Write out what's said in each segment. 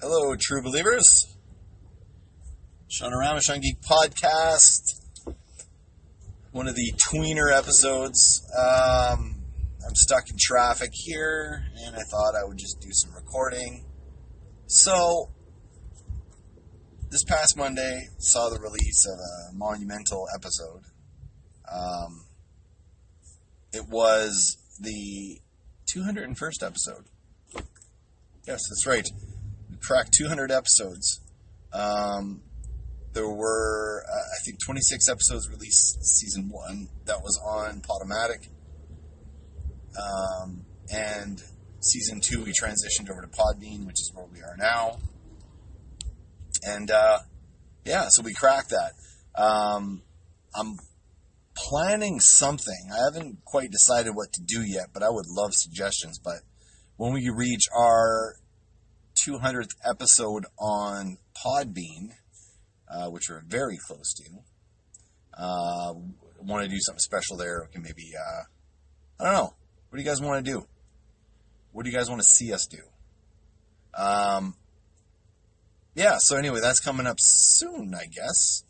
Hello, true believers. Shoutout, Sean Geek Podcast. One of the tweener episodes. I'm stuck in traffic here, and I thought I would just do some recording. So, this past Monday saw the release of a monumental episode. It was the 201st episode. Yes, that's right. We cracked 200 episodes. There were, I think, 26 episodes released season 1. That was on Podomatic. And season 2, we transitioned over to Podbean, which is where we are now. And, so we cracked that. I'm planning something. I haven't quite decided what to do yet, but I would love suggestions. But when we reach our 200th episode on Podbean, which we're very close to, want to do something special there. We can maybe, I don't know. What do you guys want to do? What do you guys want to see us do? So anyway, that's coming up soon, I guess.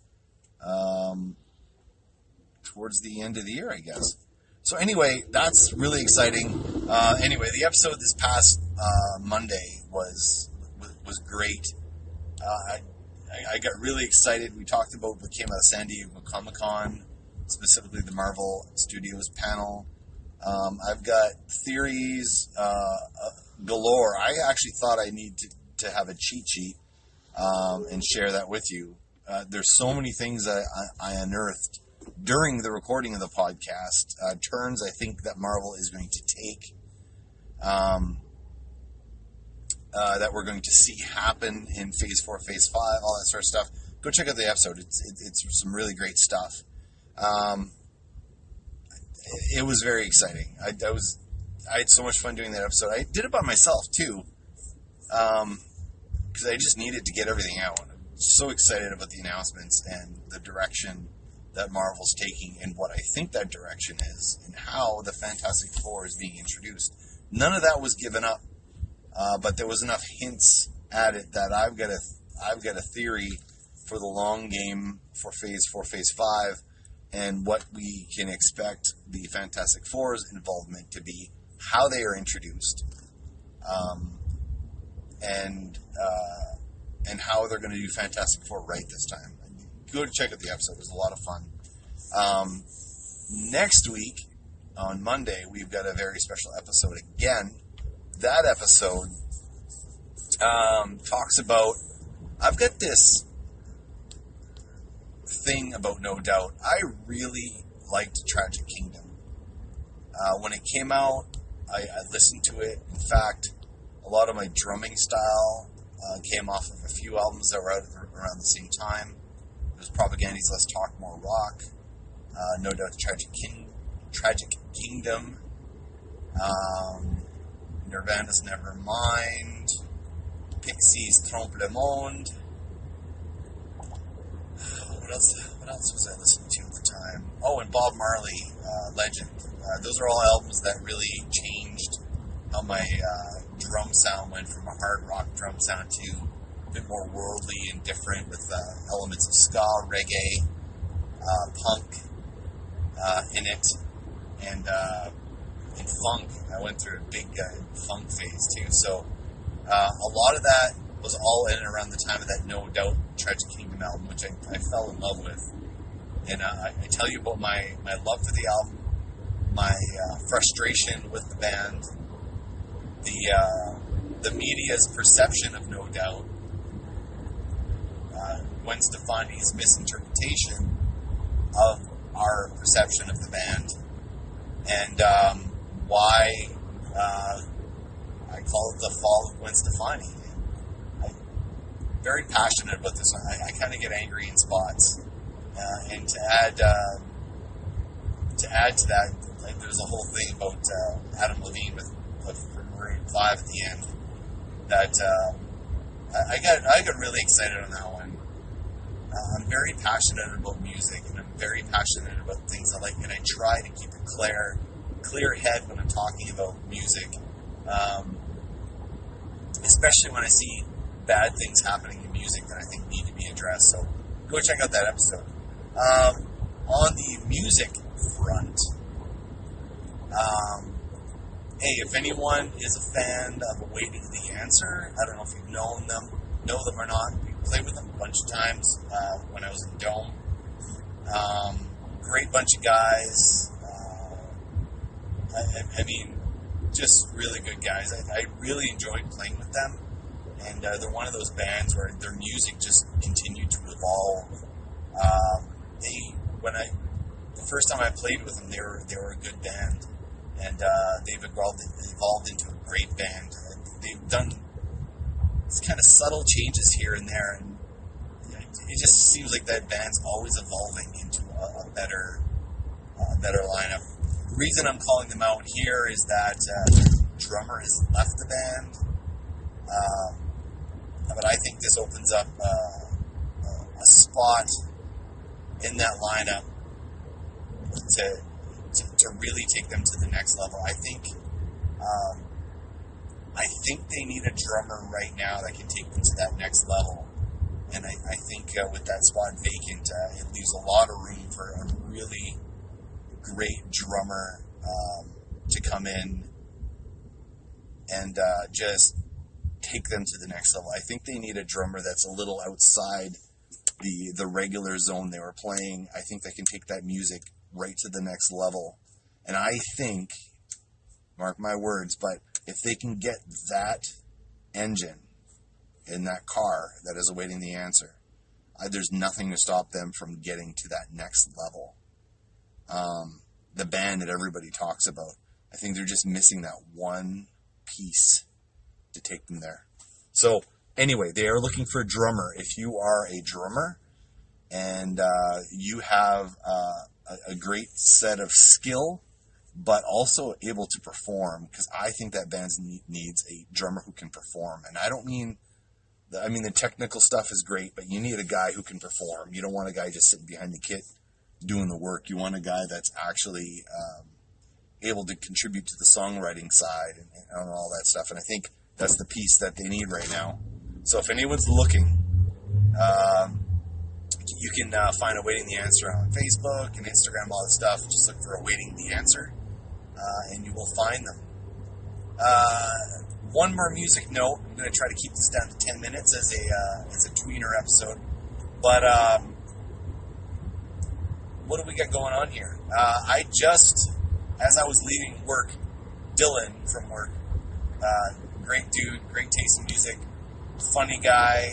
Towards the end of the year, I guess. So anyway, that's really exciting. The episode this past Monday was great. I got really excited. We talked about what came out of San Diego Comic-Con, specifically the Marvel Studios panel. I've got theories galore. I actually thought I need to have a cheat sheet and share that with you. There's so many things that I unearthed during the recording of the podcast, turns I think that Marvel is going to take, that we're going to see happen in Phase 4, Phase 5, all that sort of stuff. Go check out the episode. It's some really great stuff. It was very exciting. I had so much fun doing that episode. I did it by myself too, because I just needed to get everything out. I'm so excited about the announcements and the direction that Marvel's taking and what I think that direction is and how the Fantastic Four is being introduced. None of that was given up, but there was enough hints at it that I've got a theory for the long game for Phase 4, Phase 5, and what we can expect the Fantastic Four's involvement to be, how they are introduced, and how they're going to do Fantastic Four right this time. Go to check out the episode. It was a lot of fun. Next week, on Monday, we've got a very special episode again. That episode talks about... I've got this thing about No Doubt. I really liked Tragic Kingdom. When it came out, I listened to it. In fact, a lot of my drumming style came off of a few albums that were out around the same time. It was Propaganda's Let's Talk More Rock, No Doubt Tragic Kingdom, Nirvana's Nevermind, Pixies Trompe le Monde. What else was I listening to at the time? Oh, and Bob Marley, Legend. Those are all albums that really changed how my drum sound went from a hard rock drum sound to a bit more worldly and different with elements of ska, reggae, punk in it, and funk. I went through a big funk phase too. So a lot of that was all in and around the time of that No Doubt Tragic Kingdom album, which I fell in love with. And I tell you about my love for the album, my frustration with the band, the media's perception of No Doubt, Gwen Stefani's misinterpretation of our perception of the band, and why I call it the fall of Gwen Stefani. I'm very passionate about this one. I kind of get angry in spots, and to add to that, like, there's a whole thing about Adam Levine with Maroon 5 at the end that I got really excited on that one. I'm very passionate about music, and I'm very passionate about things I like, and I try to keep a clear head when I'm talking about music, especially when I see bad things happening in music that I think need to be addressed. So go check out that episode. On the music front, hey, if anyone is a fan of Awaiting the Answer, I don't know if you've know them or not. We played with them a bunch of times when I was in Dome. Great bunch of guys. I mean, just really good guys. I really enjoyed playing with them, and they're one of those bands where their music just continued to evolve. The first time I played with them, they were a good band, and they've evolved into a great band. They've done these kind of subtle changes here and there, and it just seems like that band's always evolving into a better lineup. The reason I'm calling them out here is that the drummer has left the band, but I think this opens up a spot in that lineup to really take them to the next level. I think they need a drummer right now that can take them to that next level. And I think with that spot vacant, it leaves a lot of room for a really great drummer to come in and just take them to the next level. I think they need a drummer that's a little outside the regular zone they were playing. I think they can take that music right to the next level. And I think, mark my words, but if they can get that engine in that car that is awaiting the answer, there's nothing to stop them from getting to that next level. The band that everybody talks about, I think they're just missing that one piece to take them there. So anyway, they are looking for a drummer. If you are a drummer and you have a great set of skill, but also able to perform, because I think that band needs a drummer who can perform. And I don't mean, the technical stuff is great, but you need a guy who can perform. You don't want a guy just sitting behind the kit doing the work. You want a guy that's actually able to contribute to the songwriting side and all that stuff. And I think that's the piece that they need right now. So if anyone's looking, you can find Awaiting the Answer on Facebook and Instagram, all that stuff. Just look for Awaiting the Answer, and you will find them. One more music note. I'm going to try to keep this down to 10 minutes as a tweener episode. But what do we got going on here? I just, as I was leaving work, Dylan from work, great dude, great taste in music, funny guy.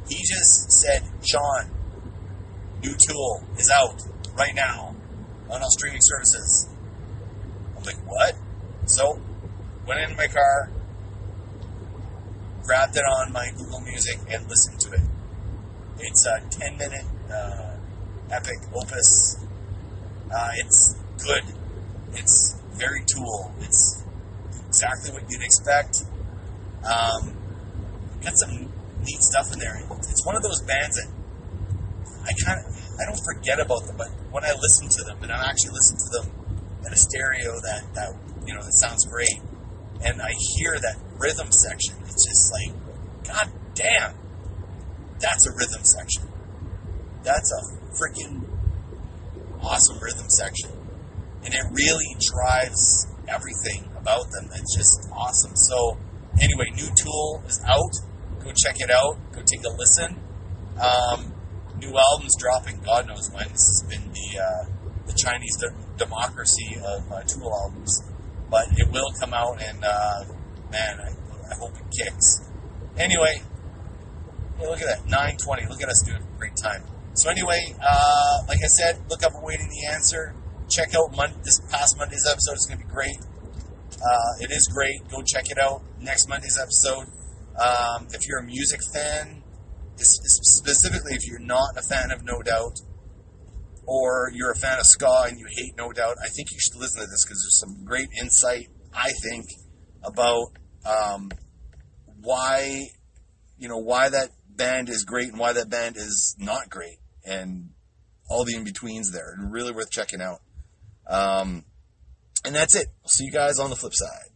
He just said, Sean, new Tool is out right now on all streaming services. I'm like, what? So, went into my car, grabbed it on my Google Music, and listened to it. It's a 10-minute epic opus. It's good. It's very Tool. It's exactly what you'd expect. Got some neat stuff in there. It's one of those bands that I don't forget about them, but when I listen to them, and I actually listen to them at a stereo that sounds great, and I hear that rhythm section, it's just like, god damn, that's a rhythm section. That's a freaking awesome rhythm section. And it really drives everything about them. It's just awesome. So anyway, new Tool is out. Go check it out. Go take a listen. New album's dropping God knows when. This has been the Chinese democracy of Tool albums. But it will come out, and man, I hope it kicks. Anyway, hey, look at that, 9:20. Look at us doing a great time. So anyway, like I said, look up Awaiting the Answer. Check out this past Monday's episode. It's going to be great. It is great. Go check it out. Next Monday's episode. If you're a music fan, specifically if you're not a fan of No Doubt, or you're a fan of ska and you hate No Doubt, I think you should listen to this, because there's some great insight, I think, about why that band is great and why that band is not great, and all the in-betweens there. Really worth checking out. And that's it. I'll see you guys on the flip side.